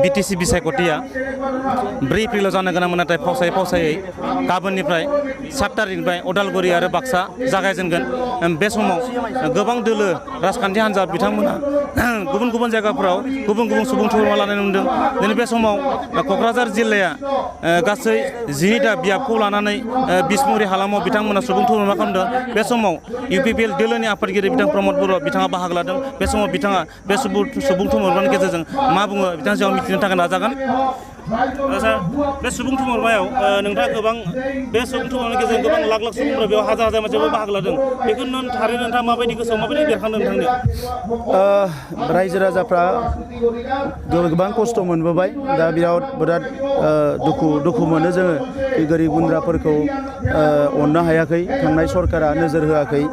BTC बिसायख'थिया 4 एप्रिलाव जानो गोनांमोन नाथाय फावसायै गाबोननिफ्राय 7 तारिखनिफ्राय उदालगुरि आरो बाक्सा जागायजेनगोन। बे समाव गोबां दोलो राजखान्थि हान्जा बिथांमोना गुबुन गुबुन जायगाफोराव गुबुन गुबुन सुबुं थुबुरमा लानाय नुदों। दिनै बे समाव क'क्राझार जिल्लाया गासै 12टा बियाबखौ लानानै बिसमुरि हालामाव बिथांमोना सुबुं थुबुरमा खालामदों। बे समाव इउपिपिएल दोलोनि आफादगिरि बिथां प्रमद बर' बिथाङा बाहागो लादों। बे समाव बिथाङा बे सुबुं थुबुरमानि गेजेरजों मा बुङो बिथांनि सायाव मिथिनो थाखाय नाजागोन। सार, बे सुबुं थुबुरमायाव नोंथाङा गोबां बे सुबुं थुबुरमानि गेजेरजों गोबां लाख लाख सुबुंफोरा बेयाव हाजार हाजार मानसिफोर बाहागो लादों। बेखौ थारैनो नोंथाङा माबायदि गोसोआव माबायदि बेरखांदों नोंथांनो? रायजो राजाफ्रा गोबां खस्थ' मोनबोबाय। दा बिराद दुखु मोनो जोङो गोरिब गुन्द्राफोरखौ अननो हायाखै, थांनाय सरकारा नोजोर होआखै।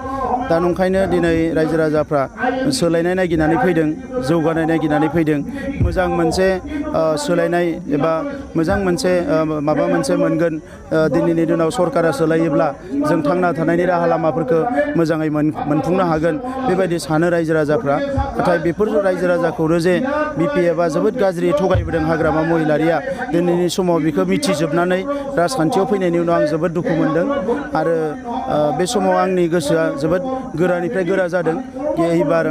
दा नंखायनो दिनै रायजो राजाफ्रा सोलायनाय नागिरनानै फैदों, जौगानाय नागिरनानै फैदों। मोजां मोनसे सोलायनाय एबा मोजां मोनसे माबा मोनसे मोनगोन। दिनैनि दिनाव सरकारा सोलायोब्ला जों थांना थानायनि राहा लामाफोरखौ मोजाङै मोनफुंनो हागोन बेबायदि सानो रायजो राजाफ्रा। नाथाय बेफोर रायजो राजाखौनो जे बिपिएफआ जोबोद गाज्रि थगायबोदों हाग्रामा महिलारिया, दिनैनि समाव बेखौ मिथिजोबनानै राजखान्थियाव फैनायनि उनाव आं जोबोद दुखु मोनदों। आरो बे समाव आंनि गोसोआ जोबोद गोरानिफ्राय गोरा जादों। एबार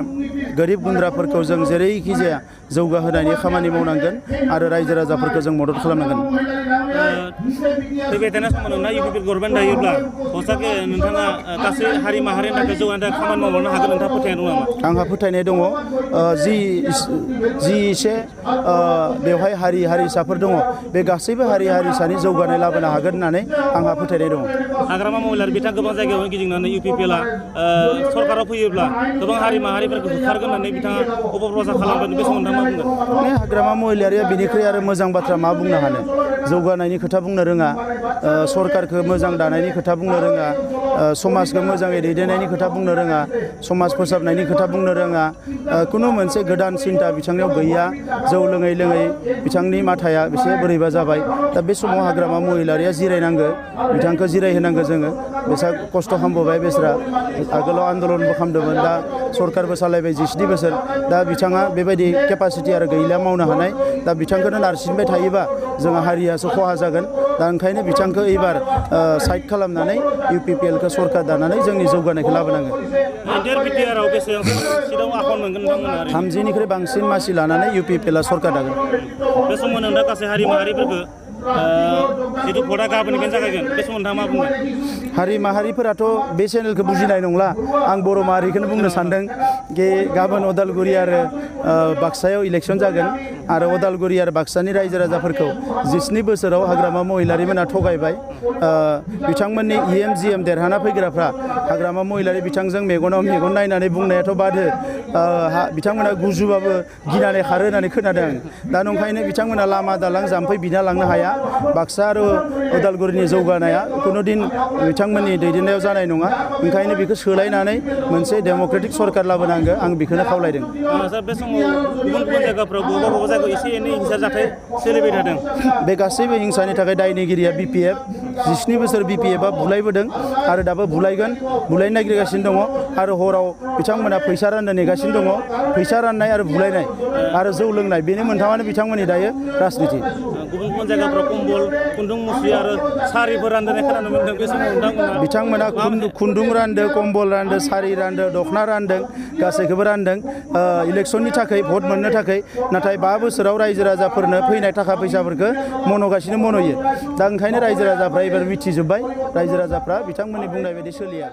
गोरिब गुन्द्राफोरखौ जों जेरैखि जाया जौगाहोनायनि खामानि मावनांगोन आरो रायजो राजाफोरखौ जों मदद खालामनांगोन। फैबाय थानाय समाव नोंथाङा इउपिपिएल गभर्नमेन्ट थायोब्ला हसाके नोंथाङा गासै हारि माहारिनि थाखाय जौगानायनि थाखाय खामानि मावलांनो हागोन नोंथाङा फोथायनाय दं नामा? आंहा फोथायनाय दङ। जि एसे बेवहाय हारि हारिसाफोर दङ बे गासैबो हारि हारिसानि जौगानाय लाबोनो हागोन होननानै आंहा फोथायनाय दङ। हाग्रामा महिलारि बिथाङा गोबां जायगायावनो गिदिंनानै इउपिपिएलआ सरकाराव फैयोब्ला गोबां हारि माहारिफोरखौ होखारगोन होननानै बिथाङा अपप्रचार खालामदों। बे समाव नोंथाङा मा बुंगोन? हाग्रामा महिलारिया बेनिख्रुइ आरो मोजां बाथ्रा मा बुंनो हानो? जौगानायनि खोथा बुंनो रोङा, सरकारखौ मोजां दानायनि खोथा बुंनो रोङा, समाजखौ मोजाङै दैदेननायनि खोथा बुंनो रोङा, समाज फोसाबनायनि खोथा बुंनो रोङा। खुनु मोनसे गोदान सिन्था बिथांनियाव गैया। जौ लोङै लोङै बिथांनि माथाया एसे बोरैबा जाबाय। दा बे समाव हाग्रामा महिलारिया जिरायनांगौ, बिथांखौ जिरायहोनांगौ जोङो। बेसा खस्थ' खालामबोबाय बेसरा, आगोलाव आन्दलनबो खालामदोंमोन, दा सरकारबो सालायबाय 17 बोसोर। दा बिथाङा बेबायदि केपासिटि आरो गैला मावनो हानाय। दा बिथांखौनो नारसिनबाय थायोबा जोंहा हारियासो खहा जागोन। दा ओंखायनो बिथांखौ एबार साइड खालामनानै इउपिपिएलखौ सरकार दानानै जोंनि जौगानायखौ लाबोनांगोन। 30निख्रुइ बांसिन मासि लानानै इउपिपिएलआ सरकार दागोन। बे समाव नोंथाङा गासै हारि माहारिफोरखौ जिथु भटआ गाबोननिफ्रायनो जागायगोन, बे समाव नोंथाङा मा बुंगोन? हारि माहारिफोराथ' बे चेनेलखौ बुजिनाय नंला। आं बर' माहारिखौनो बुंनो सानदों कि गाबोन उदालगुरि आरो बाक्सायाव इलेक्सन जागोन आरो उदालगुरि आरो बाक्सानि रायजो राजाफोरखौ 17 बोसोराव हाग्रामा महिलारिमोना थगायबाय। बिथांमोननि EM-GM देरहाना फैग्राफ्रा हाग्रामा महिलारि बिथांजों मेगनाव मेगन नायनानै बुंनायाथ' बादो, बिथांमोना गुजुबाबो गिनानै खारो होननानै खोनादों। दा नंखायनो बिथांमोना लामा दालां जाम्फै बिना लांनो हाया। बाक्सा आरो उदालगुरिनि जौगानाया खुनुदिन बिथांमोननि दैदेननायाव जानाय नङा। ओंखायनो बेखौ सोलायनानै मोनसे डेम'क्रेटिक सरकार लाबोनांगौ, आं बेखौनो खावलायदों। सार, बे समाव गुबुन गुबुन जायगाफ्राव बबेबा जायगायाव एसे एनै हिंसा जाथाय सोलिबाय थादों। बे गासैबो हिंसानि थाखाय दायनिगिरिया बिपिएफ। 17 बोसोर बिपिएफआ बुलायबोदों आरो दाबो बुलायगोन, बुलायनो नागिरगासिनो दङ। आरो हराव बिथांमोना फैसा राननो नेगासिनो दङ। फैसा राननाय आरो बुलायनाय आरो जौ लोंनाय, बेनि मोनथामानो बिथांमोननि दायो राजनिति। गुबुन गुबुन जायगाफ्राव कम्बल, खुन्दुं मुस्रि आरो सारिफोर राननाय खोनानो मोनदों। बे समाव बिथांमोना खुन्दुं रानदों, कम्बल रानदों, सारि रानदों, दखना रानदों, गासैखौबो रानदों इलेक्सननि थाखाय, भट मोननो थाखाय। नाथाय 5 बोसोराव रायजो राजाफोरनो फैनाय थाखा फैसाफोरखौ मन'गासिनो मन'यो। दा ओंखायनो रायजो राजाफ्रा एबार मिथिजोब्बाय, रायजो राजाफ्रा बिथांमोननि बुंनाय बायदि सोलिया।